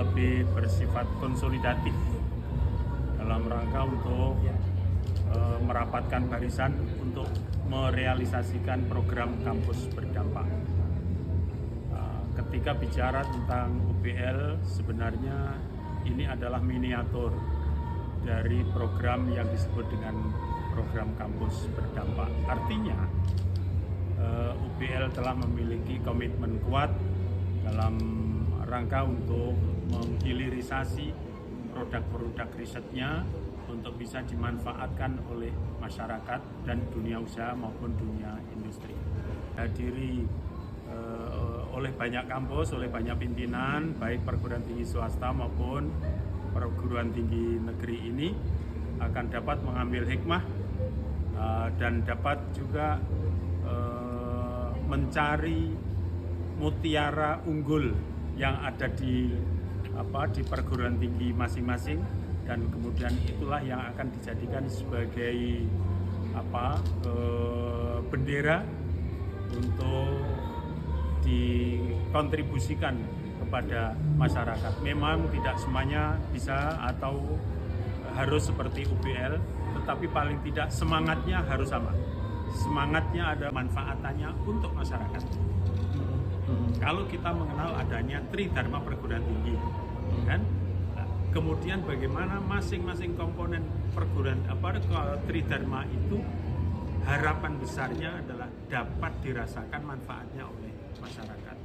lebih bersifat konsolidatif dalam rangka untuk merapatkan barisan untuk merealisasikan program kampus berdampak. Ketika bicara tentang UPL, sebenarnya ini adalah miniatur dari program yang disebut dengan program kampus berdampak. Artinya UPL telah memiliki komitmen kuat dalam rangka untuk menghilirisasi produk-produk risetnya untuk bisa dimanfaatkan oleh masyarakat dan dunia usaha maupun dunia industri. Dihadiri oleh banyak kampus, oleh banyak pimpinan, baik perguruan tinggi swasta maupun perguruan tinggi negeri ini akan dapat mengambil hikmah dan dapat juga mencari mutiara unggul yang ada di perguruan tinggi masing-masing, dan kemudian itulah yang akan dijadikan sebagai bendera untuk dikontribusikan kepada masyarakat. Memang tidak semuanya bisa atau harus seperti UPL, tetapi paling tidak semangatnya harus sama. Semangatnya ada manfaatannya untuk masyarakat. Kalau kita mengenal adanya Tridharma perguruan tinggi, kan? Kemudian bagaimana masing-masing komponen perguruan Tridharma itu harapan besarnya adalah dapat dirasakan manfaatnya oleh masyarakat.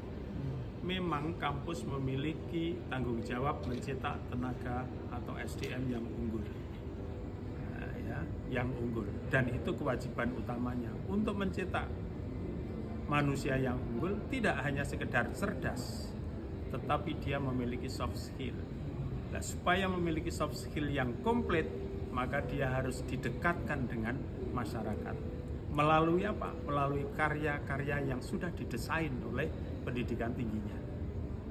Memang kampus memiliki tanggung jawab mencetak tenaga atau SDM yang unggul, yang unggul, dan itu kewajiban utamanya untuk mencetak manusia yang unggul. Tidak hanya sekedar cerdas, tetapi dia memiliki soft skill. Nah, supaya memiliki soft skill yang komplit, maka dia harus didekatkan dengan masyarakat. Melalui apa? Melalui karya-karya yang sudah didesain oleh pendidikan tingginya.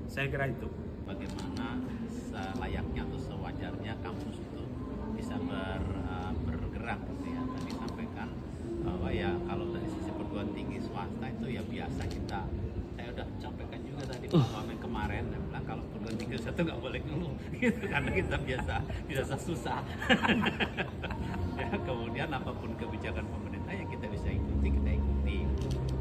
Saya kira itu. Bagaimana selayaknya atau sewajarnya kampus itu bisa bergerak gitu ya. Tadi sampaikan bahwa ya kalau dari sisi perguruan tinggi swasta itu ya biasa kita. Saya udah sampaikan juga tadi Pak kemarin, saya bilang kalau perguruan tinggi swasta nggak boleh ngeluh gitu, karena kita biasa susah. Ya, kemudian apapun kebijakan pemerintah yang kita bisa ikuti, kita ikuti.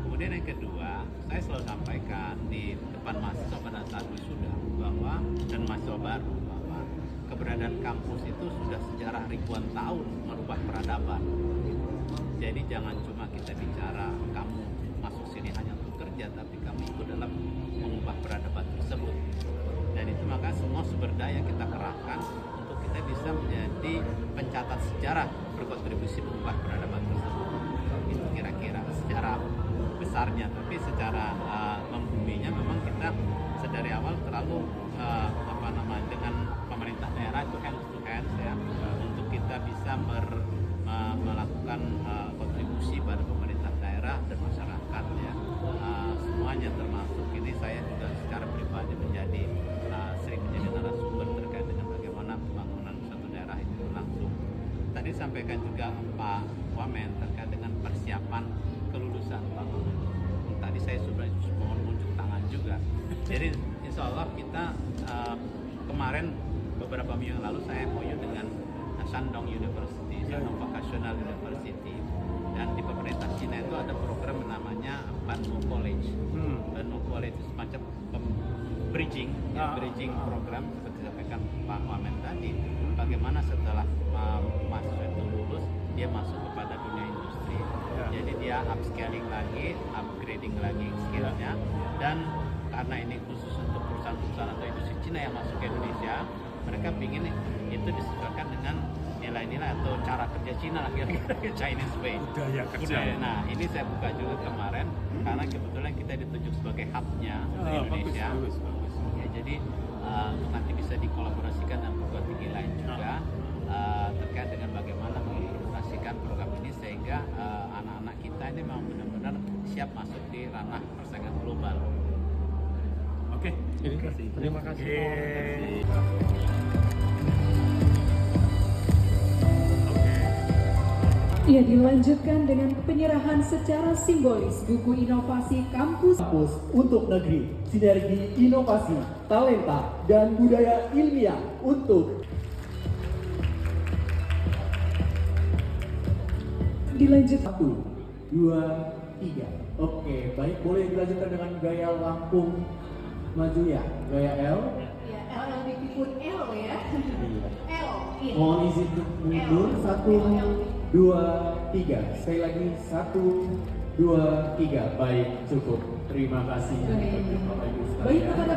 Kemudian yang kedua, saya selalu sampaikan di depan mahasiswa pada saat wisuda bahwa, dan mahasiswa baru, bahwa keberadaan kampus itu sudah sejarah ribuan tahun merubah peradaban. Jadi jangan cuma kita bicara kamu masuk sini hanya untuk kerja, tapi kamu ikut dalam mengubah peradaban tersebut. Dan itu maka semua sumber daya kita kerahkan untuk kita bisa menjadi pencatat sejarah, berkontribusi mengubah peradaban tersebut. Itu kira-kira secara besarnya, tapi secara membuminya memang kita sedari awal terlalu dengan pemerintah daerah itu hands to hands ya, untuk kita bisa melakukan kontribusi pada pemerintah daerah dan masyarakat ya, semuanya termasuk ini saya juga secara pribadi sering menjadi narasumber terkait dengan bagaimana pembangunan suatu daerah itu berlangsung. Tadi sampaikan juga Pak Wamen terkait dengan persiapan kelulusan bangunan. Tadi saya sudah mohon unjuk tangan juga. Jadi insya Allah kita kemarin beberapa minggu yang lalu saya MOU dengan Shandong University, Shandong Vocational University, dan di pemerintah Cina itu ada program namanya Banmu College. Banmu College itu semacam bridging program seperti disampaikan Pak Wamen tadi. Bagaimana setelah mahasiswa itu lulus, dia masuk kepada dunia industri. Jadi dia upscaling lagi, upgrading lagi skillnya, dan karena ini khusus untuk perusahaan-perusahaan atau industri Cina yang masuk ke Indonesia, mereka ingin itu disesuaikan dengan nilai-nilai atau cara kerja Cina kira-kira Chinese way. Budaya kerja. Nah, ini saya buka juga kemarin karena kebetulan kita ditunjuk sebagai hub-nya di Indonesia. Bagus. Ya, jadi untuk nanti bisa dikolaborasikan dengan perguruan tinggi lain juga terkait dengan bagaimana mengimplementasikan program ini sehingga anak-anak kita ini memang benar-benar siap masuk di ranah persaingan global. Oke. Terima kasih. Oke. Ia dilanjutkan dengan penyerahan secara simbolis buku inovasi kampus untuk negeri, sinergi inovasi, talenta, dan budaya ilmiah untuk dilanjutkan. 1, 2, 3. Oke, baik, boleh dilanjutkan dengan gaya Lampung maju ya, gaya L. Ya, L dikipun L ya. L. Iya. Mohon izin untuk mundur. 1, 2, 3. Sekali lagi 1, 2, 3. Baik, cukup. Terima kasih. Baik. Bapak Ibu sekalian. Baik kepada